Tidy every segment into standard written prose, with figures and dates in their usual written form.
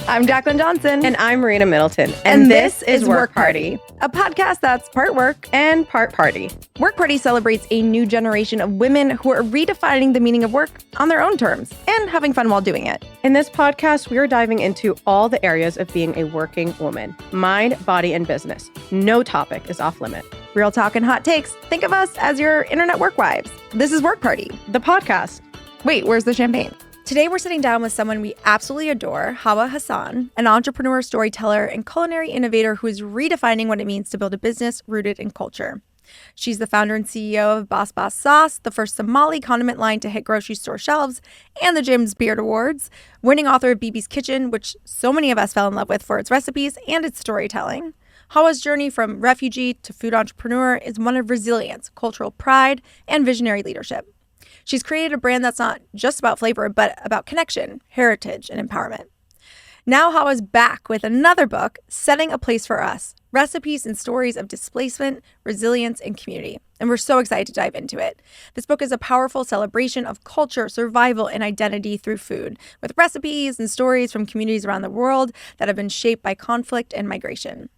I'm Jaclyn Johnson. And I'm Marina Middleton. And this is WorkParty, a podcast that's part work and part party. WorkParty celebrates a new generation of women who are redefining the meaning of work on their own terms and having fun while doing it. In this podcast, we are diving into all the areas of being a working woman. Mind, body, and business. No topic is off limit. Real talk and hot takes. Think of us as your internet work wives. This is WorkParty, the podcast. Wait, where's the champagne? Today, we're sitting down with someone we absolutely adore, Hawa Hassan, an entrepreneur, storyteller, and culinary innovator who is redefining what it means to build a business rooted in culture. She's the founder and CEO of Basbaas Sauce, the first Somali condiment line to hit grocery store shelves, and the James Beard Awards, winning author of Bibi's Kitchen, which so many of us fell in love with for its recipes and its storytelling. Hawa's journey from refugee to food entrepreneur is one of resilience, cultural pride, and visionary leadership. She's created a brand that's not just about flavor, but about connection, heritage, and empowerment. Now Hawa's back with another book, Setting a Place for Us, Recipes and Stories of Displacement, Resilience, and Community. And we're so excited to dive into it. This book is a powerful celebration of culture, survival, and identity through food, with recipes and stories from communities around the world that have been shaped by conflict and migration.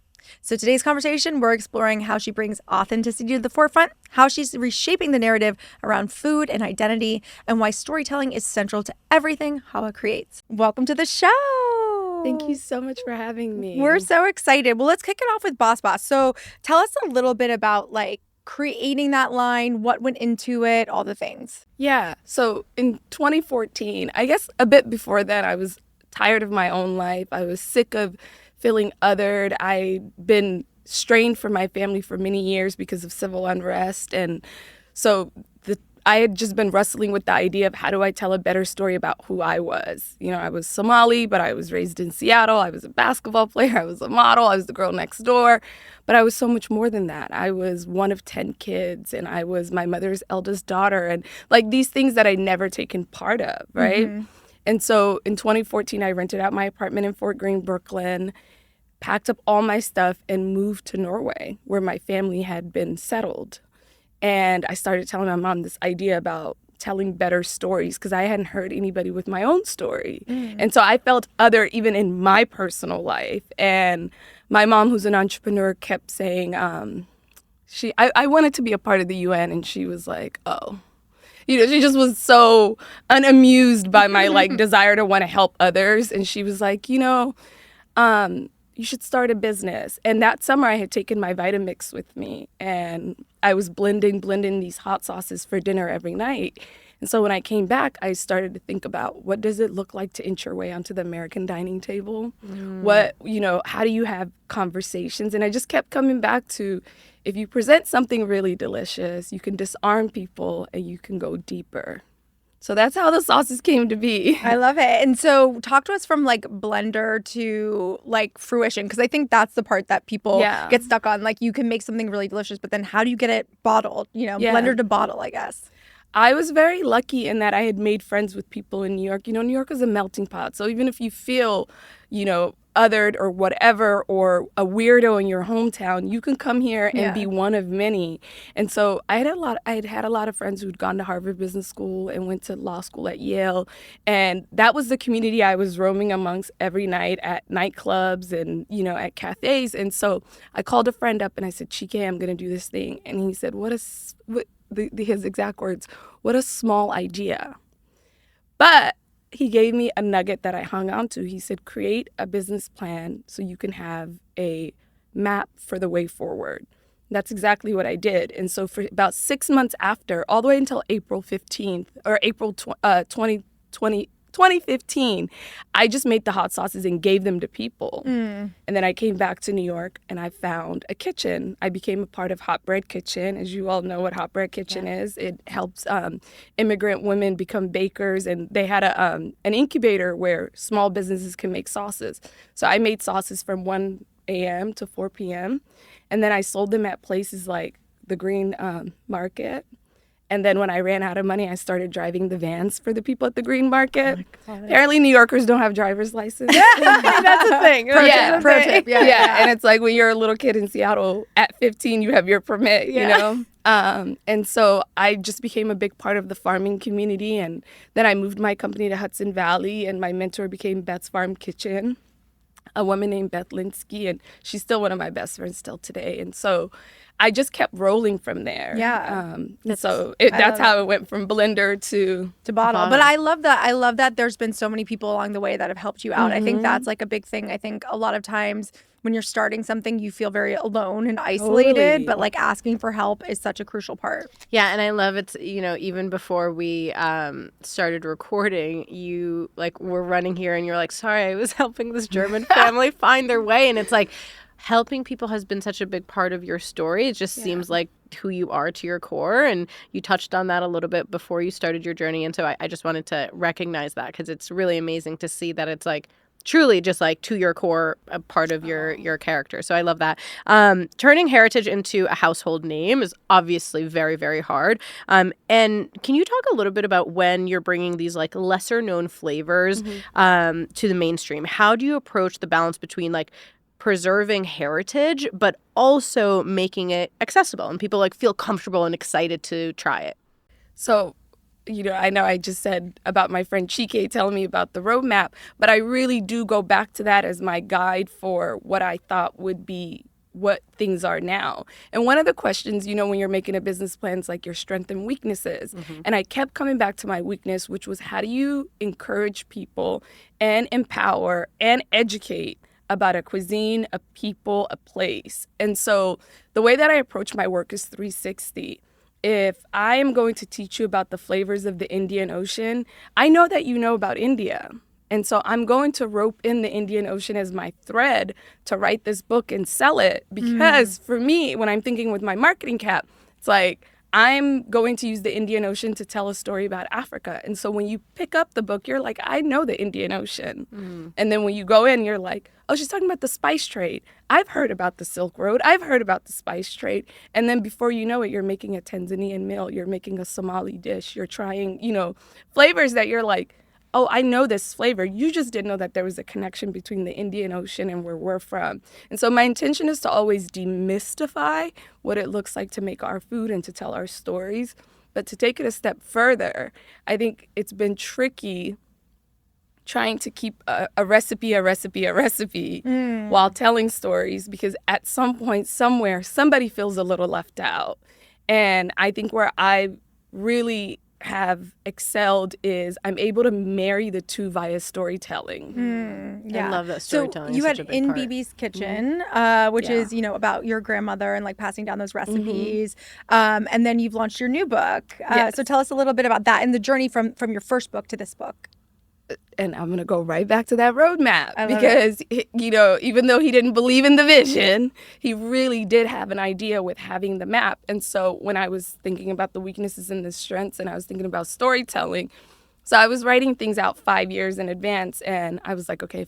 So today's conversation, we're exploring how she brings authenticity to the forefront, how she's reshaping the narrative around food and identity, and why storytelling is central to everything Hawa creates. Welcome to the show. Thank you so much for having me. We're so excited. Well, let's kick it off with Basbaas. So tell us a little bit about creating that line, what went into it, all the things. Yeah. So in 2014, I guess a bit before that, I was tired of my own life. I was sick of feeling othered. I'd been strained from my family for many years because of civil unrest. And so I had just been wrestling with the idea of how do I tell a better story about who I was. You know, I was Somali, but I was raised in Seattle. I was a basketball player. I was a model. I was the girl next door. But I was so much more than that. I was one of 10 kids, and I was my mother's eldest daughter. And these things that I'd never taken part of, right? Mm-hmm. And so in 2014, I rented out my apartment in Fort Greene, Brooklyn, packed up all my stuff, and moved to Norway, where my family had been settled. And I started telling my mom this idea about telling better stories because I hadn't heard anybody with my own story. And so I felt other even in my personal life. And my mom, who's an entrepreneur, kept saying, I wanted to be a part of the UN. And she was like, oh. You know, she just was so unamused by my desire to want to help others. And she was like, you should start a business. And that summer I had taken my Vitamix with me, and I was blending these hot sauces for dinner every night. And so when I came back, I started to think about what does it look like to inch your way onto the American dining table? How do you have conversations? And I just kept coming back to, if you present something really delicious, you can disarm people and you can go deeper. So that's how the sauces came to be. I love it. And so talk to us from blender to fruition, because I think that's the part that people get stuck on. You can make something really delicious, but then how do you get it bottled? Blender to bottle, I guess. I was very lucky in that I had made friends with people in New York. New York is a melting pot. So even if you feel, othered or whatever, or a weirdo in your hometown, you can come here and be one of many. And so I had a lot of friends who'd gone to Harvard Business School and went to law school at Yale. And that was the community I was roaming amongst every night at nightclubs and, at cafes. And so I called a friend up and I said, Chike, I'm going to do this thing. And he said, his exact words, what a small idea. But he gave me a nugget that I hung on to. He said, create a business plan so you can have a map for the way forward. That's exactly what I did. And so for about 6 months after, all the way until April 15th or April 2015, I just made the hot sauces and gave them to people. And then I came back to New York and I found a kitchen. I became a part of Hot Bread Kitchen. As you all know what Hot Bread Kitchen is. It helps immigrant women become bakers. And they had an incubator where small businesses can make sauces. So I made sauces from 1 a.m. to 4 p.m. And then I sold them at places like the Green Market. And then when I ran out of money, I started driving the vans for the people at the Green Market. Oh, apparently, New Yorkers don't have driver's license. That's a thing. Pro tip. Yeah. And it's like when you're a little kid in Seattle, at 15, you have your permit, you know? And so I just became a big part of the farming community. And then I moved my company to Hudson Valley, and my mentor became Beth's Farm Kitchen. a woman named Beth Linsky, and she's still one of my best friends still today. And so I just kept rolling from there. Yeah. That's how it went from blender to bottle. But I love that. I love that there's been so many people along the way that have helped you out. I think that's like a big thing. I think a lot of times when you're starting something, you feel very alone and isolated, Totally. but like asking for help is such a crucial part. Yeah, and I love it. You know, even before we started recording, you like were running here, and you're like, "Sorry, I was helping this German family find their way," and it's like helping people has been such a big part of your story. It just seems like who you are to your core, and you touched on that a little bit before you started your journey. And so I just wanted to recognize that because it's really amazing to see that it's like truly just like to your core, a part of your character. So I love that. Turning heritage into a household name is obviously very, very hard. And can you talk a little bit about when you're bringing these like lesser known flavors to the mainstream? How do you approach the balance between like preserving heritage, but also making it accessible and people like feel comfortable and excited to try it? So, I know I just said about my friend Chike telling me about the roadmap, but I really do go back to that as my guide for what I thought would be what things are now. And one of the questions, when you're making a business plan is like your strengths and weaknesses. And I kept coming back to my weakness, which was how do you encourage people and empower and educate about a cuisine, a people, a place. And so the way that I approach my work is 360. If I am going to teach you about the flavors of the Indian Ocean, I know that you know about India. And so I'm going to rope in the Indian Ocean as my thread to write this book and sell it. Because for me, when I'm thinking with my marketing cap, it's like I'm going to use the Indian Ocean to tell a story about Africa. And so when you pick up the book, you're like, I know the Indian Ocean. And then when you go in, you're like, oh, she's talking about the spice trade. I've heard about the Silk Road. I've heard about the spice trade. And then before you know it, you're making a Tanzanian meal. You're making a Somali dish. You're trying, flavors that you're like, oh, I know this flavor. You just didn't know that there was a connection between the Indian Ocean and where we're from. And so my intention is to always demystify what it looks like to make our food and to tell our stories. But to take it a step further, I think it's been tricky trying to keep a recipe while telling stories, because at some point somewhere somebody feels a little left out. And I think where I really have excelled is I'm able to marry the two via storytelling. I love that storytelling. So you is such had a big In part. Bibi's Kitchen, which is, about your grandmother and like passing down those recipes. And then you've launched your new book. So tell us a little bit about that and the journey from your first book to this book. And I'm going to go right back to that roadmap because, even though he didn't believe in the vision, he really did have an idea with having the map. And so when I was thinking about the weaknesses and the strengths and I was thinking about storytelling, so I was writing things out 5 years in advance. And I was like, okay,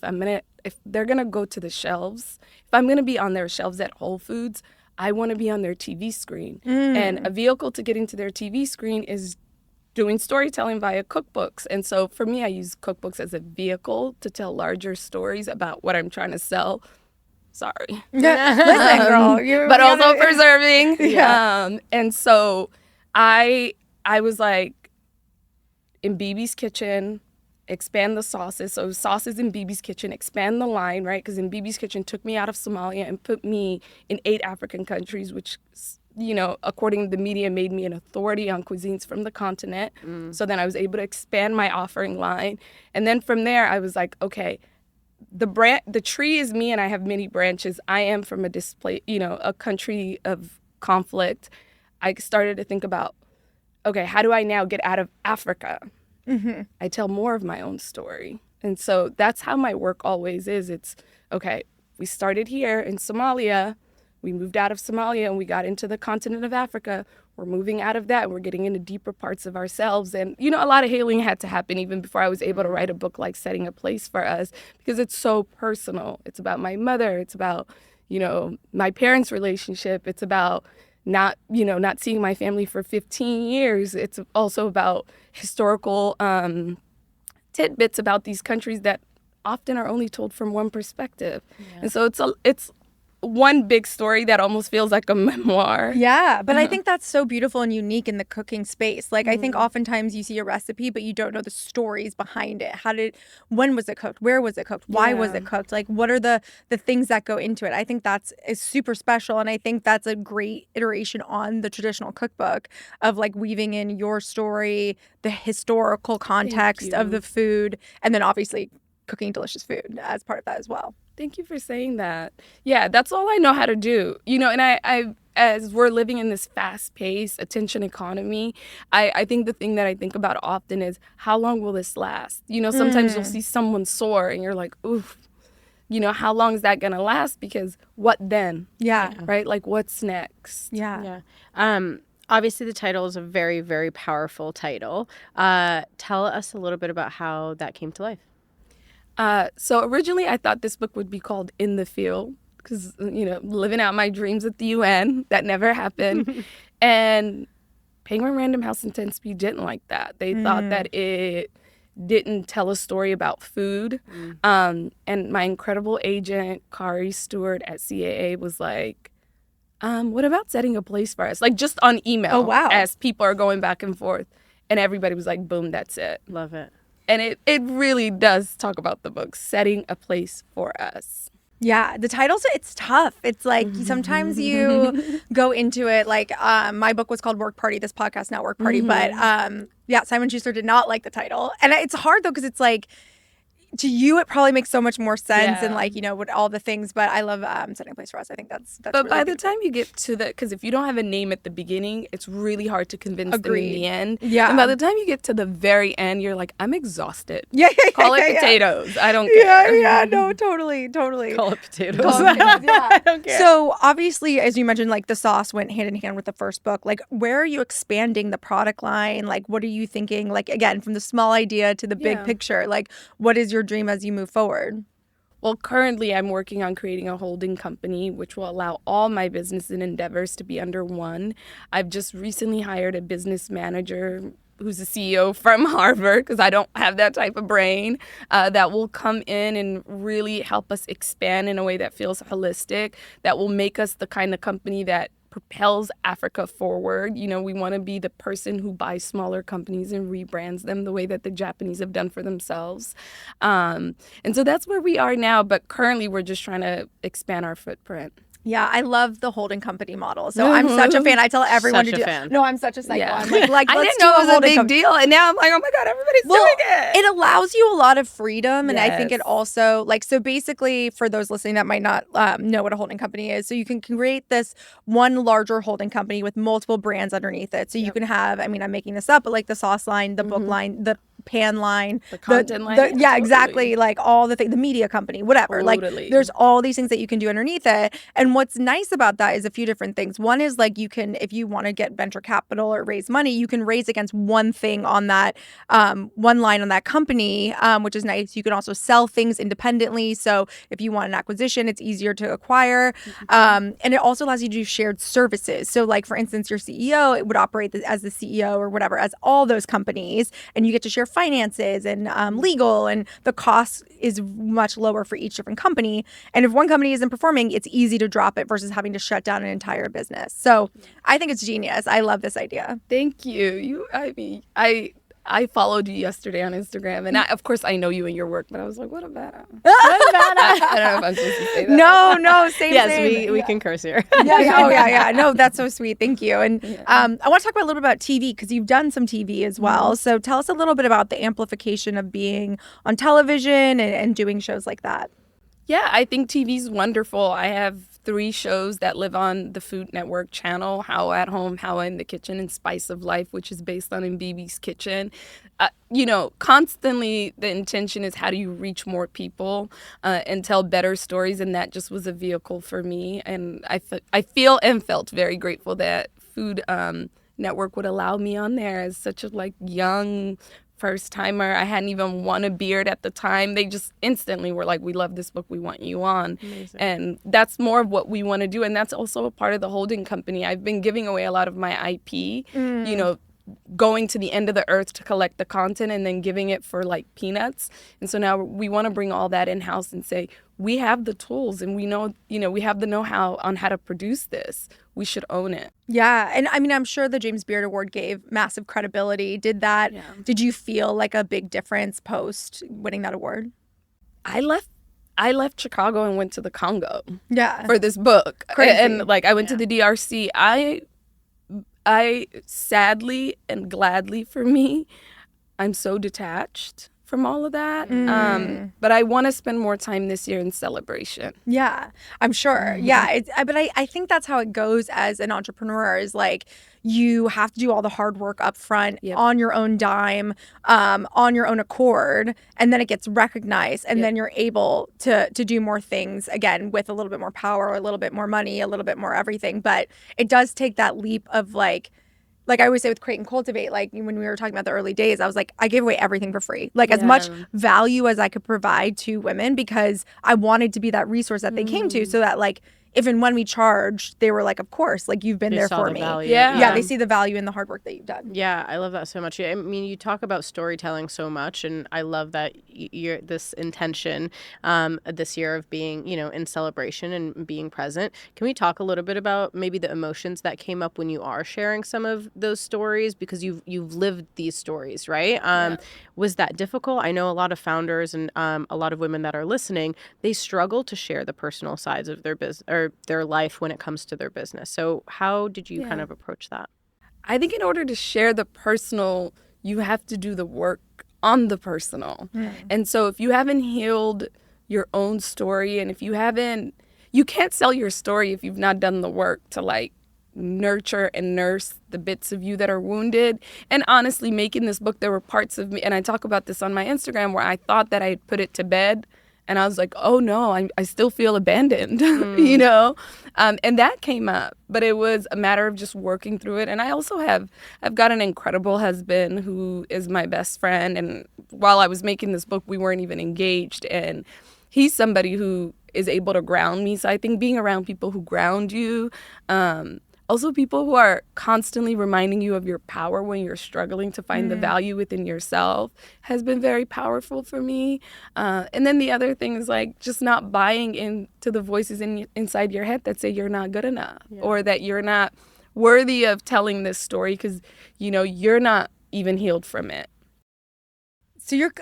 if they're going to go to the shelves, if I'm going to be on their shelves at Whole Foods, I want to be on their TV screen. And a vehicle to getting to their TV screen is doing storytelling via cookbooks. And so for me, I use cookbooks as a vehicle to tell larger stories about what I'm trying to sell. Sorry. Listen, girl. But also preserving. And so I was like, in Bibi's Kitchen, expand the sauces. So sauces in Bibi's Kitchen, expand the line, right? Because in Bibi's Kitchen took me out of Somalia and put me in 8 African countries, which according to the media, made me an authority on cuisines from the continent. So then I was able to expand my offering line. And then from there, I was like, okay, the tree is me and I have many branches. I am from a country of conflict. I started to think about, okay, how do I now get out of Africa? I tell more of my own story. And so that's how my work always is. It's, okay, we started here in Somalia. We moved out of Somalia and we got into the continent of Africa. We're moving out of that and we're getting into deeper parts of ourselves. And, a lot of healing had to happen even before I was able to write a book like Setting a Place for Us, because it's so personal. It's about my mother. It's about, my parents' relationship. It's about not seeing my family for 15 years. It's also about historical tidbits about these countries that often are only told from one perspective. And so it's one big story that almost feels like a memoir. Yeah, but I think that's so beautiful and unique in the cooking space. Like, I think oftentimes you see a recipe, but you don't know the stories behind it. When was it cooked? Where was it cooked? Why was it cooked? Like, what are the things that go into it? I think is super special, and I think that's a great iteration on the traditional cookbook of like weaving in your story, the historical context of the food, and then obviously cooking delicious food as part of that as well. Thank you for saying that. Yeah, that's all I know how to do. And I as we're living in this fast-paced attention economy, I think the thing that I think about often is how long will this last? Sometimes you'll see someone soar and you're like, oof, how long is that going to last? Because what then? Yeah. Right? Like, what's next? Yeah. Obviously, the title is a very, very powerful title. Tell us a little bit about how that came to life. So originally I thought this book would be called In the Field because, living out my dreams at the UN, that never happened. And Penguin Random House and 10 Speed didn't like that. They thought that it didn't tell a story about food. And my incredible agent, Kari Stewart at CAA, was like, what about setting a place for us? Like just on email. Oh, wow. As people are going back and forth. And everybody was like, boom, that's it. Love it. And it really does talk about the book, setting a place for us. Yeah, the titles, it's tough. It's like sometimes you go into it like my book was called WorkParty, this podcast now WorkParty. But Simon Schuster did not like the title. And it's hard though because it's like, to you, it probably makes so much more sense and like, what all the things. But I love setting a place for us. I think that's But really by good. the time you get to because if you don't have a name at the beginning, it's really hard to convince them in the end. Yeah. And by the time you get to the very end, you're like, I'm exhausted. Yeah. Call it potatoes. I don't care. Yeah, no, totally. Call it potatoes. I don't care. So obviously, as you mentioned, like the sauce went hand in hand with the first book. Like, where are you expanding the product line? Like, what are you thinking? Like, again, from the small idea to the big picture, like, what is your dream as you move forward? Well, currently I'm working on creating a holding company, which will allow all my business and endeavors to be under one. I've just recently hired a business manager who's a CEO from Harvard, because I don't have that type of brain, that will come in and really help us expand in a way that feels holistic, that will make us the kind of company that propels Africa forward. We want to be the person who buys smaller companies and rebrands them the way that the Japanese have done for themselves. And so that's where we are now. But currently, we're just trying to expand our footprint. Yeah, I love the holding company model. So I'm such a fan. I tell everyone Such to a do fan. No, I'm such a psycho. Yeah. I'm like I let's didn't do know it was a holding big company. deal. And now I'm like, oh my God, everybody's doing it. It allows you a lot of freedom. And I think it Yes. also, so basically, for those listening that might not know what a holding company is, so you can create this one larger holding company with multiple brands underneath it. So you can have, I'm making this up, but like the sauce line, the book line, the pan line, The content line. yeah, exactly. Like all the things, the media company, whatever. Totally. Like there's all these things that you can do underneath it. And what's nice about that is a few different things. One is like you can, if you want to get venture capital or raise money, you can raise against one thing on that, one line on that company, which is nice. You can also sell things independently. So if you want an acquisition, it's easier to acquire. And it also allows you to do shared services. So like, for instance, your CEO, it would operate as the CEO or whatever, as all those companies, and you get to share finances and legal, and the cost is much lower for each different company. And if one company isn't performing, it's easy to drop it versus having to shut down an entire business. So I think it's genius. I love this idea. Thank you. I followed you yesterday on Instagram, and of course I know you and your work, but I was like, what about I don't know if I'm supposed to say that. No, same. Yes, we can curse here. Yeah. No, that's so sweet. Thank you. And I want to talk about a little bit about TV, because you've done some TV as well. So tell us a little bit about the amplification of being on television and doing shows like that. Yeah, I think TV's wonderful. I have 3 shows that live on the Food Network channel: Hawa at Home, Hawa in the Kitchen, and Spice of Life, which is based on in Bibi's kitchen. Constantly the intention is how do you reach more people and tell better stories, and that just was a vehicle for me. And I feel and felt very grateful that Food Network would allow me on there as such a young first timer. I hadn't even won a beard at the time. They just instantly were like, we love this book, we want you on. Amazing. And that's more of what we want to do. And that's also a part of the holding company. I've been giving away a lot of my IP, going to the end of the earth to collect the content and then giving it for like peanuts. And so now we want to bring all that in-house and say, we have the tools and we know, we have the know-how on how to produce this. We should own it. Yeah. And I mean, I'm sure the James Beard Award gave massive credibility. Did you feel like a big difference post winning that award? I left Chicago and went to the Congo. Yeah. For this book. Crazy. And like I went to the DRC. I sadly and gladly for me, I'm so detached from all of that. But I want to spend more time this year in celebration. Yeah, I'm sure. Yeah, but I think that's how it goes as an entrepreneur is like you have to do all the hard work up front on your own dime, on your own accord, and then it gets recognized and then you're able to do more things again with a little bit more power, a little bit more money, a little bit more everything. But it does take that leap of like I always say with Create and Cultivate, like when we were talking about the early days, I was like, I gave away everything for free. Like as much value as I could provide to women because I wanted to be that resource that they came to so that like if and when we charged, they were like, of course, like you've been there for me. Yeah, they see the value in the hard work that you've done. Yeah, I love that so much. I mean, you talk about storytelling so much, and I love that you're this intention this year of being, in celebration and being present. Can we talk a little bit about maybe the emotions that came up when you are sharing some of those stories because you've lived these stories, right? Was that difficult? I know a lot of founders and a lot of women that are listening, they struggle to share the personal sides of their business or their life when it comes to their business. So how did you kind of approach that? I think in order to share the personal, you have to do the work on the personal. And so if you haven't healed your own story and if you can't sell your story if you've not done the work to like nurture and nurse the bits of you that are wounded. And honestly, making this book, there were parts of me, and I talk about this on my Instagram, where I thought that I had put it to bed. And I was like, oh no, I still feel abandoned, and that came up. But it was a matter of just working through it. And I also I've got an incredible husband who is my best friend. And while I was making this book, we weren't even engaged. And he's somebody who is able to ground me. So I think being around people who ground you, also people who are constantly reminding you of your power when you're struggling to find the value within yourself has been very powerful for me. And then the other thing is like just not buying into the voices inside your head that say you're not good enough or that you're not worthy of telling this story because, you're not even healed from it. So you're,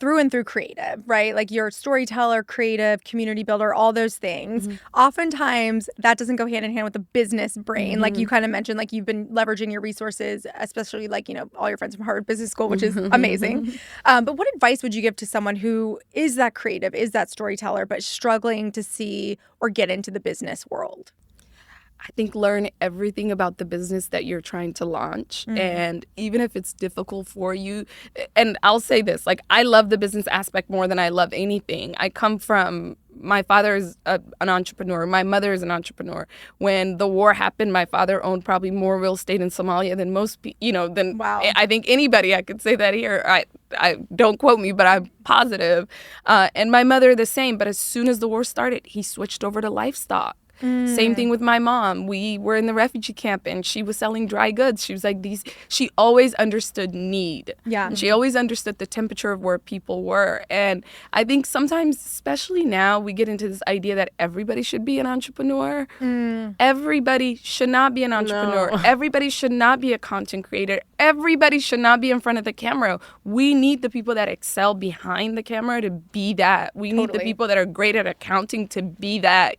through and through creative, right? Like you're a storyteller, creative, community builder, all those things. Oftentimes that doesn't go hand in hand with the business brain. Like you kind of mentioned, like you've been leveraging your resources, especially like, all your friends from Harvard Business School, which is amazing. But what advice would you give to someone who is that creative, is that storyteller, but struggling to see or get into the business world? I think learn everything about the business that you're trying to launch. And even if it's difficult for you, and I'll say this, like I love the business aspect more than I love anything. I come from, my father is an entrepreneur. My mother is an entrepreneur. When the war happened, my father owned probably more real estate in Somalia than most people, I think anybody. I could say that here. I don't quote me, but I'm positive. And my mother the same. But as soon as the war started, he switched over to livestock. Same thing with my mom. We were in the refugee camp and she was selling dry goods. She was like she always understood need. Yeah. And she always understood the temperature of where people were. And I think sometimes, especially now, we get into this idea that everybody should be an entrepreneur. Everybody should not be an entrepreneur. No. Everybody should not be a content creator. Everybody should not be in front of the camera. We need the people that excel behind the camera to be that. We need the people that are great at accounting to be that,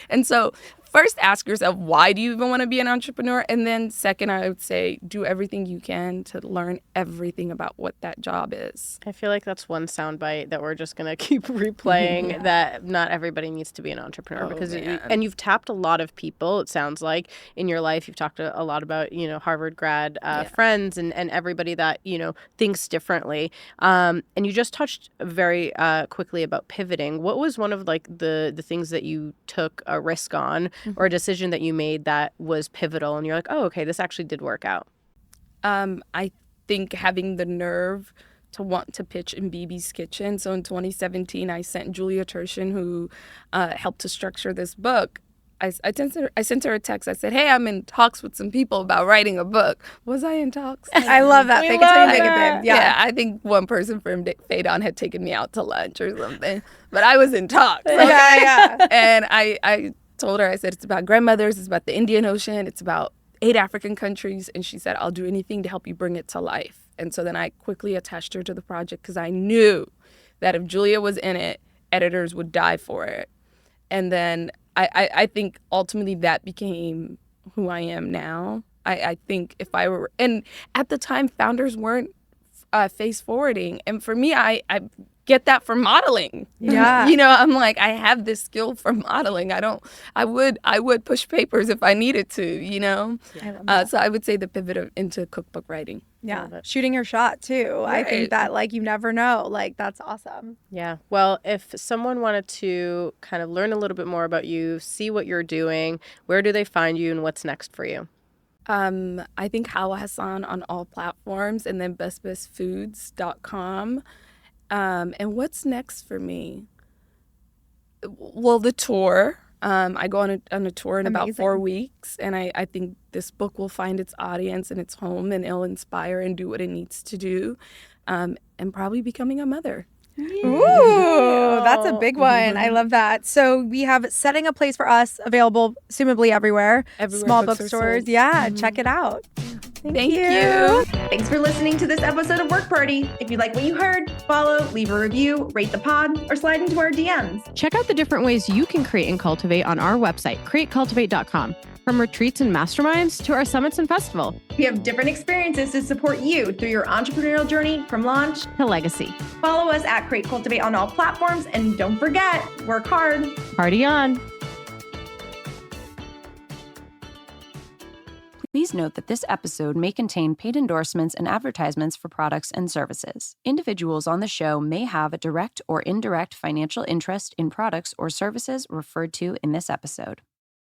And so first, ask yourself, why do you even want to be an entrepreneur? And then second, I would say, do everything you can to learn everything about what that job is. I feel like that's one soundbite that we're just going to keep replaying, that not everybody needs to be an entrepreneur. And you've tapped a lot of people, it sounds like, in your life. You've talked a lot about, Harvard grad friends and everybody that, thinks differently. And you just touched very quickly about pivoting. What was one of the things that you took a risk on or a decision that you made that was pivotal and you're like, oh, okay, this actually did work out? I think having the nerve to want to pitch in Bibi's kitchen. So in 2017, I sent Julia Turshen, who helped to structure this book, I sent her a text. I said, hey, I'm in talks with some people about writing a book. Was I in talks? I love that. Fake it till you make it, babe. Yeah, I think one person from Faydon had taken me out to lunch or something, but I was in talks. Okay? Yeah. And I told her, I said, it's about grandmothers, it's about the Indian Ocean, it's about 8 African countries. And she said, I'll do anything to help you bring it to life. And so then I quickly attached her to the project because I knew that if Julia was in it, editors would die for it. And then I think ultimately that became who I am now. I think if I were, and at the time, founders weren't face forwarding. And for me, I get that from modeling. Yeah. You know, I'm like, I have this skill from modeling. I would push papers if I needed to, you know? Yeah. So I would say the pivot into cookbook writing. Yeah. Shooting your shot too. Right. I think that like you never know. Like that's awesome. Yeah. Well, if someone wanted to kind of learn a little bit more about you, see what you're doing, where do they find you and what's next for you? I think Hawa Hassan on all platforms, and then basbaasfoods.com. And what's next for me? Well, the tour. I go on a tour in about 4 weeks, and I think this book will find its audience and its home, and it'll inspire and do what it needs to do, and probably becoming a mother. Ooh, that's a big one. I love that. So we have Setting a Place for Us available assumably everywhere. Small bookstores. Yeah, check it out. Thank you. Thanks for listening to this episode of Work Party. If you like what you heard, follow, leave a review, rate the pod, or slide into our DMs. Check out the different ways you can create and cultivate on our website, createcultivate.com. From retreats and masterminds to our summits and festival. We have different experiences to support you through your entrepreneurial journey from launch to legacy. Follow us at Create Cultivate on all platforms, and don't forget, work hard. Party on. Please note that this episode may contain paid endorsements and advertisements for products and services. Individuals on the show may have a direct or indirect financial interest in products or services referred to in this episode.